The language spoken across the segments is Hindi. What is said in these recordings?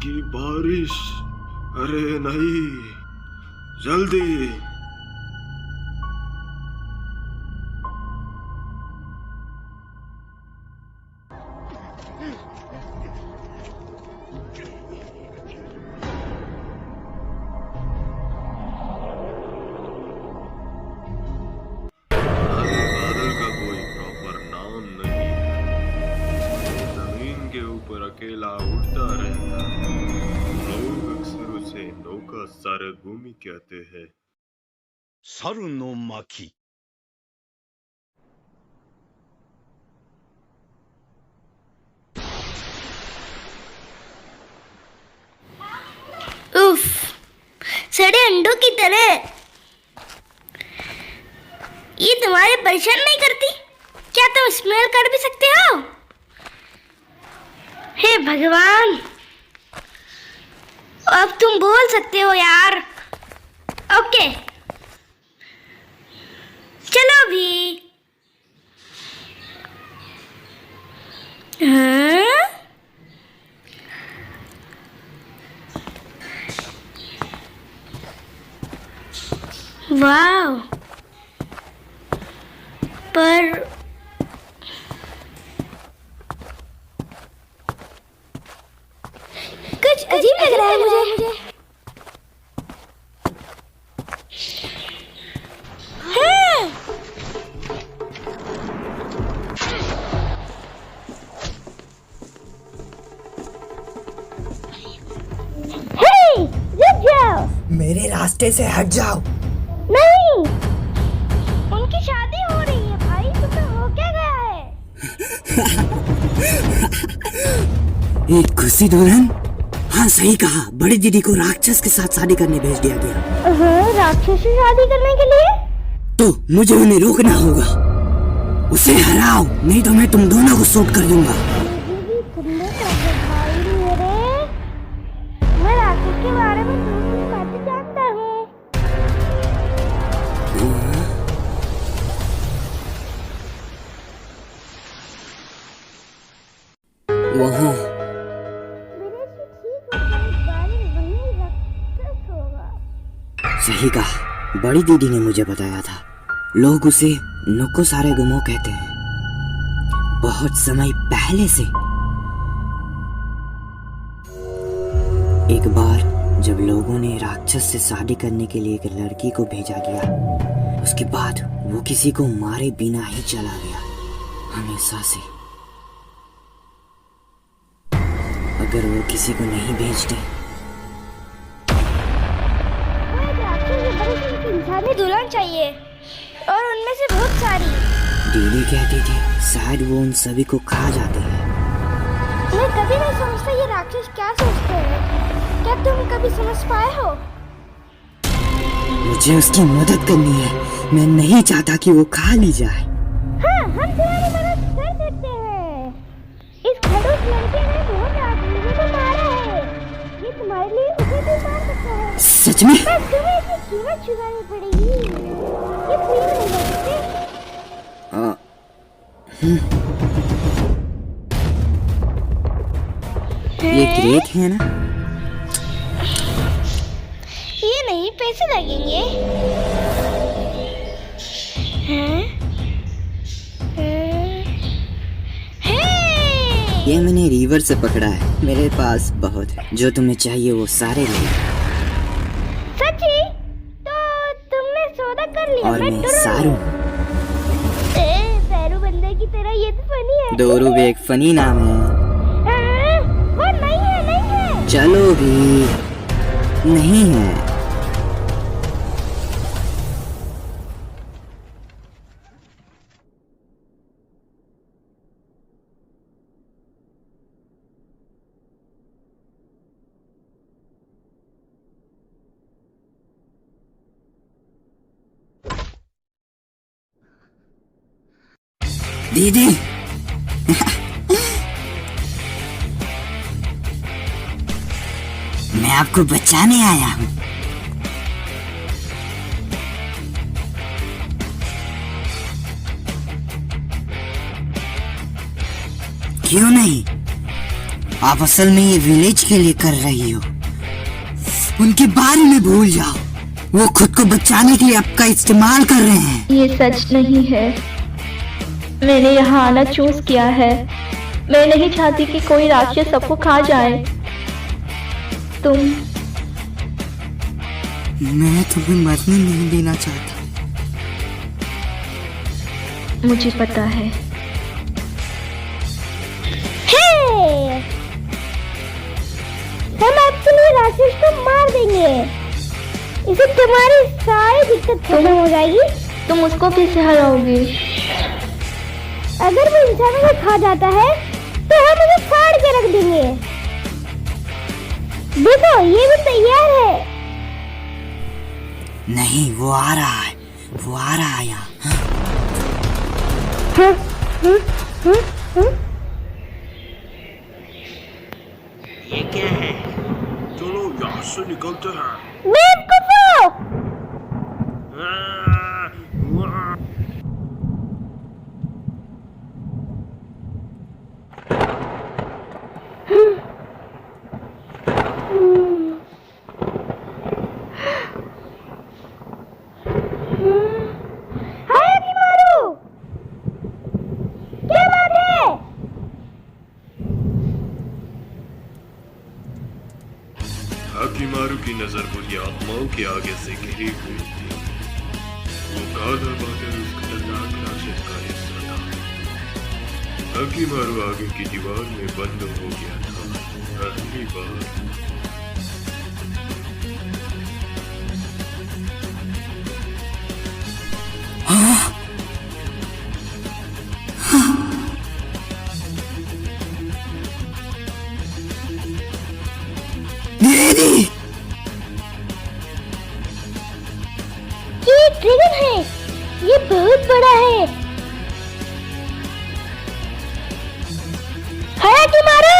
की बारिश। अरे नहीं, जल्दी। अरे बादल का कोई प्रॉपर नाम नहीं है, जमीन के ऊपर अकेला उड़ता रहता है। लोग अक्सर उसे नौका सारगुमी कहते हैं। 猿の巻 उफ, सड़े अंडों की तरह। ये तुम्हारे परेशान नहीं करती? क्या तुम स्मेल कर भी सकते हो? हे भगवान, अब तुम बोल सकते हो यार। ओके, चलो भी। हाँ? वाह, पर कुछ अजीब लग रहा है मुझे। हाँ। हे, रुक जाओ। मेरे रास्ते से हट जाओ। नहीं, उनकी शादी हो रही है भाई, तुम्हें हो क्या गया है? एक खुशी दुल्हन। हाँ सही कहा, बड़ी दीदी को राक्षस के साथ शादी करने भेज दिया गया। राक्षस से शादी करने के लिए? तो मुझे उन्हें रोकना होगा। उसे हराओ, नहीं तो मैं तुम दोनों को शूट कर दूंगा। भाई मेरे, मैं राक्षस के बारे में कुछ बातें जानता हूँ। वहाँ सही कहा, बड़ी दीदी ने मुझे बताया था। लोग उसे नुक्को सारे गुमो कहते हैं। बहुत समय पहले से। एक बार जब लोगों ने राक्षस से शादी करने के लिए एक लड़की को भेजा गया, उसके बाद वो किसी को मारे बिना ही चला गया, हमेशा से। अगर वो किसी को नहीं भेजते, इंसानी दुल्हन चाहिए, और उनमें से बहुत सारी। दीदी कहती थी शायद वो उन सभी को खा जाते हैं। मैं कभी नहीं समझता ये राक्षस क्या सोचते हैं। क्या तुम कभी समझ पाए हो? मुझे उसकी मदद करनी है। मैं नहीं चाहता कि वो खा ली जाए। हाँ, हम तुम्हारी मदद कर सकते हैं। इस खड़ूस लड़के ने बहुत आदमियों को मारा है। ये तुम्हारे लिए उसे भी मार सकता है। सच में? बस तुम्हें इसकी कीमत चुकानी पड़ेगी। ये फ्री में नहीं हो सकते। ये ग्रेट है ना? ये नहीं, पैसे लगेंगे। हैं? ये मैंने रिवर से पकड़ा है। मेरे पास बहुत है। जो तुम्हें चाहिए वो सारे ले। सच्ची? तो तुमने सौदा कर लिया। और मैं सारू। पैरू बंदे की तरह ये तो फनी है। दोरू भी एक फनी नाम है। वो नहीं है, नहीं है। चलो भी नहीं है। दीदी मैं आपको बचाने आया हूँ। क्यों नहीं? आप असल में ये विलेज के लिए कर रही हो। उनके बारे में भूल जाओ, वो खुद को बचाने के लिए आपका इस्तेमाल कर रहे हैं। ये सच नहीं है। मैंने यहाँ आना चूज किया है। मैं नहीं चाहती कि कोई राक्षस सबको खा जाए। मैं तुम्हें मरने नहीं देना चाहता। मुझे पता है। हम आपके लिए राक्षस को मार देंगे। इसे तुम्हारी सारी दिक्कत खत्म हो जाएगी। तुम उसको कैसे हराओगे? अगर वो इंसानों को खा जाता है तो हम उसे फाड़ के रख देंगे। देखो ये भी तैयार है। नहीं, वो आ रहा है, वो आ रहा है यहाँ। ये क्या है? चलो यहाँ से निकलते हैं। हाकिमारू की नजर बुरी आत्माओं के आगे से घिरी हुई थी। वो गाधा बाकर उस खतरनाक राक्षस का हिस्सा था। हाकिमारू आगे की दीवार में बंद हो गया था। पहली बार ये ड्रैगन है। ये बहुत बड़ा है। हाकिमारू!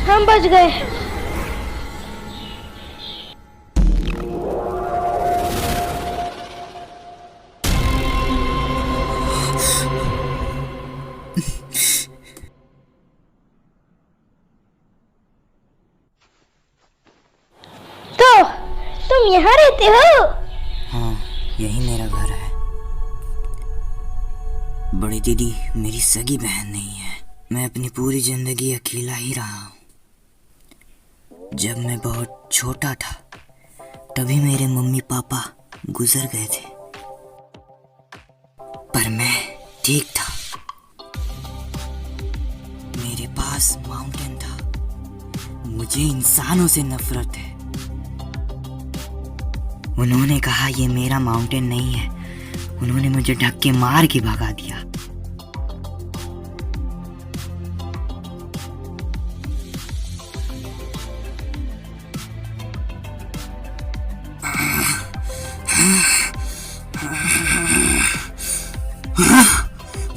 हम बच गए। तो तुम यहाँ रहते हो? हाँ, यही मेरा घर है। बड़ी दीदी मेरी सगी बहन नहीं है। मैं अपनी पूरी जिंदगी अकेला ही रहा हूँ। जब मैं बहुत छोटा था तभी मेरे मम्मी पापा गुजर गए थे, पर मैं ठीक था। मेरे पास माउंटेन था। मुझे इंसानों से नफरत है। उन्होंने कहा ये मेरा माउंटेन नहीं है। उन्होंने मुझे ढक के मार के भगा दिया।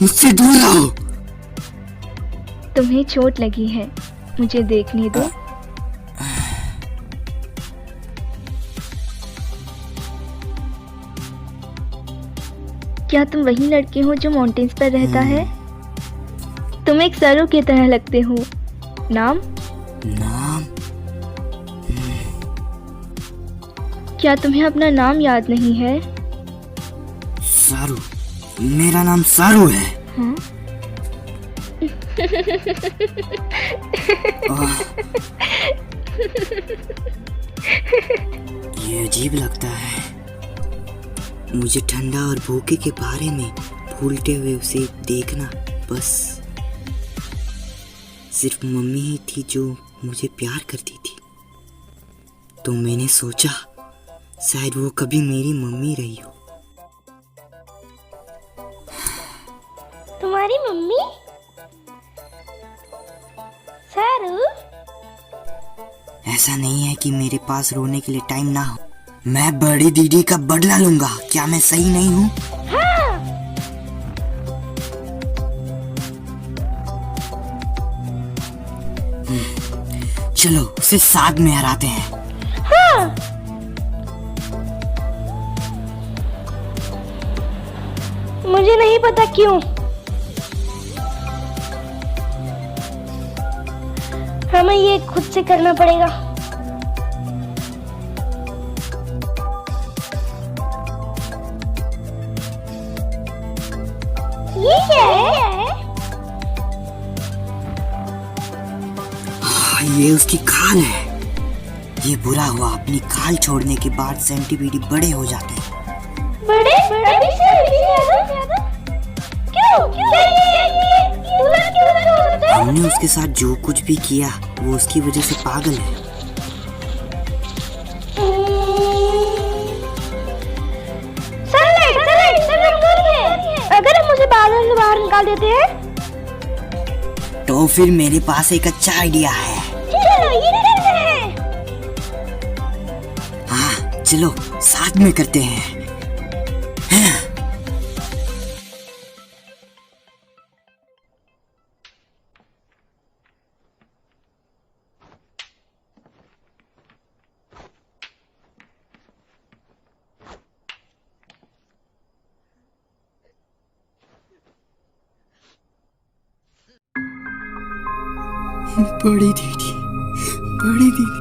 मुझसे दूर रहो। तुम्हें चोट लगी है, मुझे देखने दो। क्या तुम वही लड़के हो जो माउंटेन्स पर रहता है? तुम एक सरू की तरह लगते हो। नाम? क्या तुम्हें अपना नाम याद नहीं है? सारू। मेरा नाम सारू है। हाँ? ये अजीब लगता है। मुझे ठंडा और भूखे के बारे में भूलते हुए उसे देखना। बस सिर्फ मम्मी ही थी जो मुझे प्यार करती थी। तो मैंने सोचा शायद वो कभी मेरी मम्मी रही हो। तुम्हारी मम्मी? सारू, ऐसा नहीं है कि मेरे पास रोने के लिए टाइम ना हो। मैं बड़ी दीदी का बदला लूंगा। क्या मैं सही नहीं हूँ? हाँ। चलो उसे साथ में हराते हैं। हाँ। मुझे नहीं पता क्यों। हमें ये खुद से करना पड़ेगा। ये क्या है? ये उसकी खाल है। ये बुरा हुआ, अपनी खाल छोड़ने के बाद सेंटीपीड बड़े हो जाते हैं। बड़े? अभी से ज्यादा? क्यों? हमने उसके साथ जो कुछ भी किया वो उसकी वजह से पागल है। अगर हम उसे बादल से बाहर निकाल देते हैं तो फिर मेरे पास एक अच्छा आइडिया है। हाँ चलो साथ में करते हैं। बड़ी दीदी, बड़ी दीदी।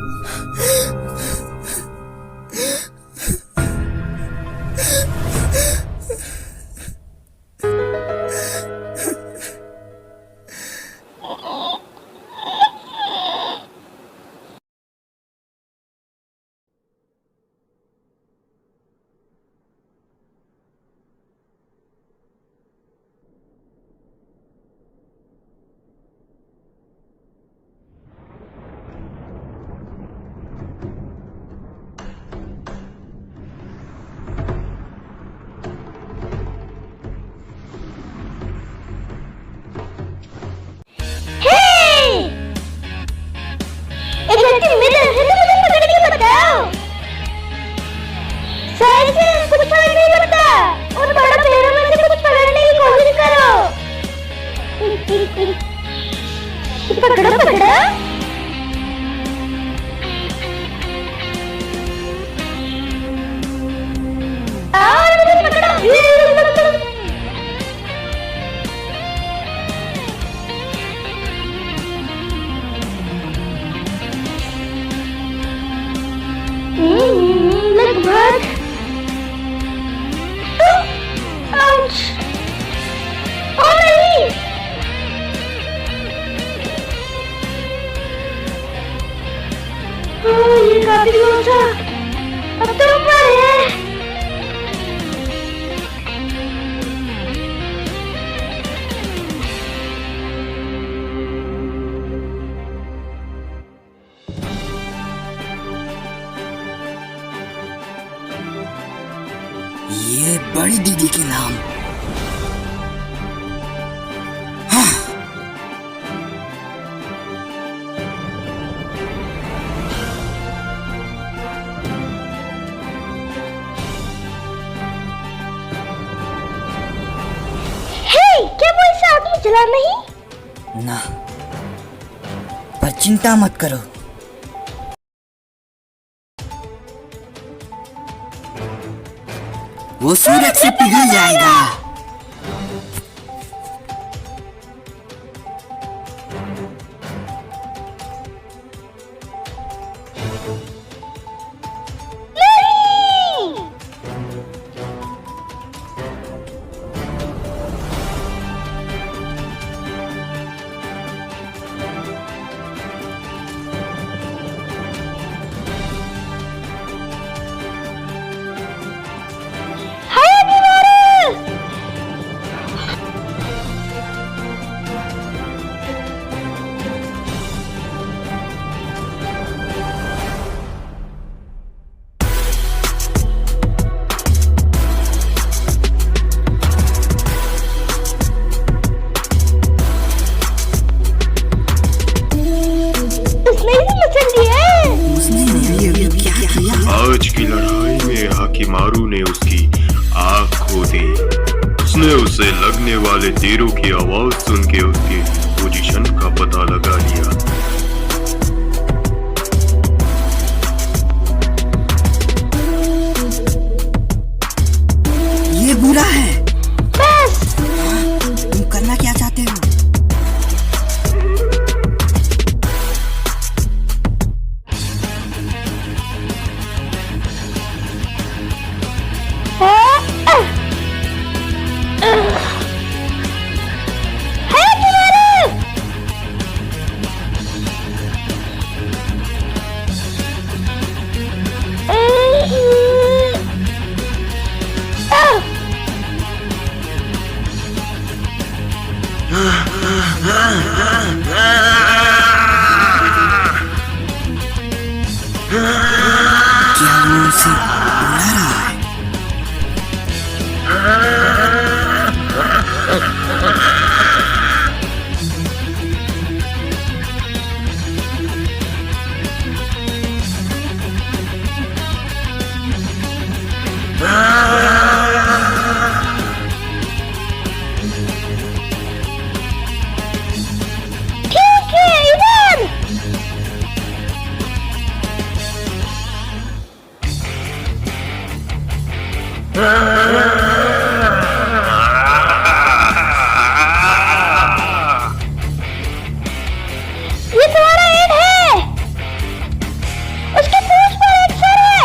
पकड़ो पकड़ो। लगभग। आउच। ओ नहीं। ये काफी दूर था। अब तो ऊपर है। ये बड़ी दीदी के नाम। क्या वो इसे आग में जला नहीं? ना, पर चिंता मत करो। वो सूरज से पिघल जाएगा। मारू ने उसकी आँख खो दी। उसने उसे लगने वाले तीरों की आवाज सुन के उसकी पोजीशन का पता लगा लिया। ये बुरा है। बस तुम करना क्या चाहते हो? क्या वो उसे बुला रहा है? ठीक है, इधर। ये तुम्हारा एड है। उसके पूंछ पर एक सर है।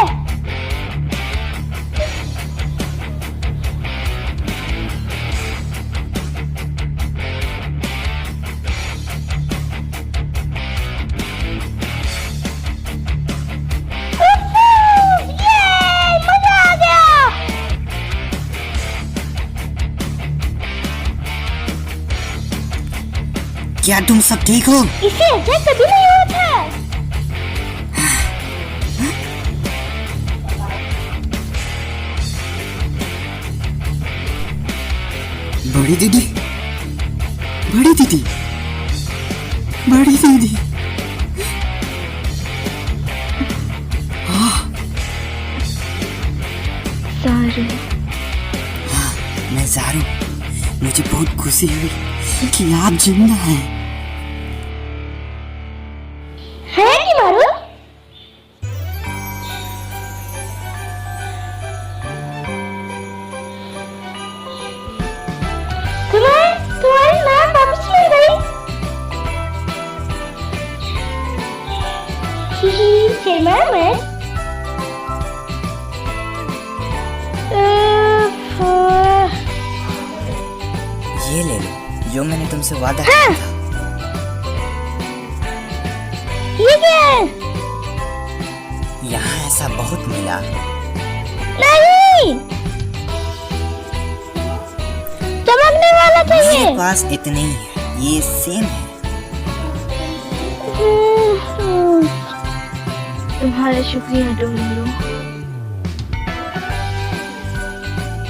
ये मजा आ गया। क्या तुम सब ठीक हो? इसे ऐसा कभी नहीं हुआ था। बड़ी दीदी, बड़ी दीदी, बड़ी दीदी। सारू, मैं ज़ारू। मुझे बहुत खुशी हुई कि आप जिंदा हैं। है कि मारू? तुम्हारी नाम वापस मिल गई। शर्मा मत। ये ले लो जो मैंने तुमसे वादा किया था। ये क्या है? यहाँ ऐसा बहुत मिला। नहीं, चमकने वाला चाहिए। मेरे पास इतने ही है, ये सेम है। तुम्हारा शुक्रिया डोलो।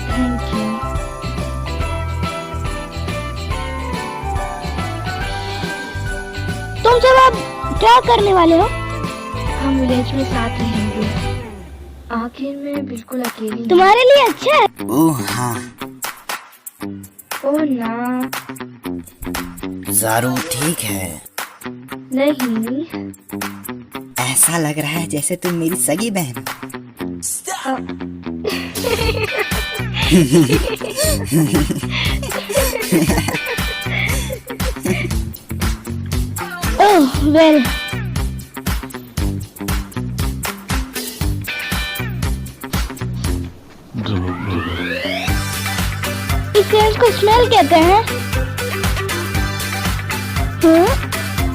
Thank you. तुम सब अब क्या करने वाले हो? हम विलेज में साथ रहेंगे। आखिर में बिल्कुल अकेली। तुम्हारे लिए अच्छा है। ओह हाँ, ओह ना, ज़ारू ठीक है। नहीं। ऐसा लग रहा है जैसे तुम मेरी सगी बहन। ओह वेल, इस सेंस को स्मेल कहते हैं।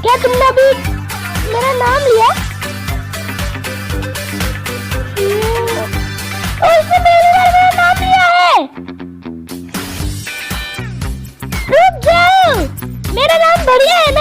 क्या तुमने अभी मेरा नाम लिया? उसने पहली बार मेरा नाम लिया है। रुक जाओ, मेरा नाम बढ़िया है ना?